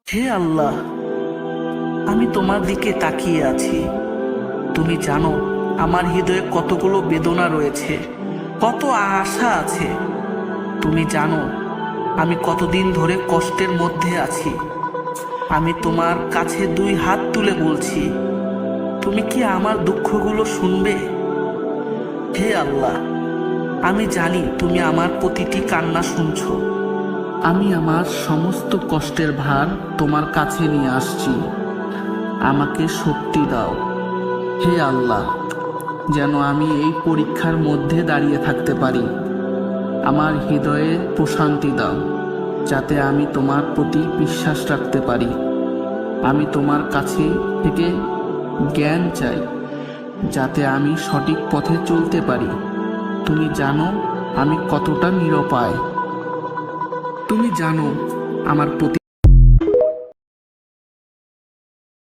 হে আল্লাহ, আমি তোমার দিকে তাকিয়ে আছি। তুমি জানো আমার হৃদয়ে কতগুলো বেদনা রয়েছে, কত আশা আছে। তুমি জানো আমি কতদিন ধরে কষ্টের মধ্যে আছি। আমি তোমার কাছে দুই হাত তুলে বলছি, তুমি কি আমার দুঃখগুলো শুনবে? হে আল্লাহ, আমি জানি তুমি আমার প্রতিটি কান্না শুনছো। আমি আমার সমস্ত কষ্টের ভার তোমার কাছে নিয়ে আসছি। আমাকে শক্তি দাও হে আল্লাহ, যেন আমি এই পরীক্ষার মধ্যে দাঁড়িয়ে থাকতে পারি। আমার হৃদয়ে প্রশান্তি দাও, যাতে আমি তোমার প্রতি বিশ্বাস রাখতে পারি। আমি তোমার কাছে থেকে জ্ঞান চাই, যাতে আমি সঠিক পথে চলতে পারি। তুমি জানো আমি কতটা নিরুপায়। তুমি জানো আমার প্রতি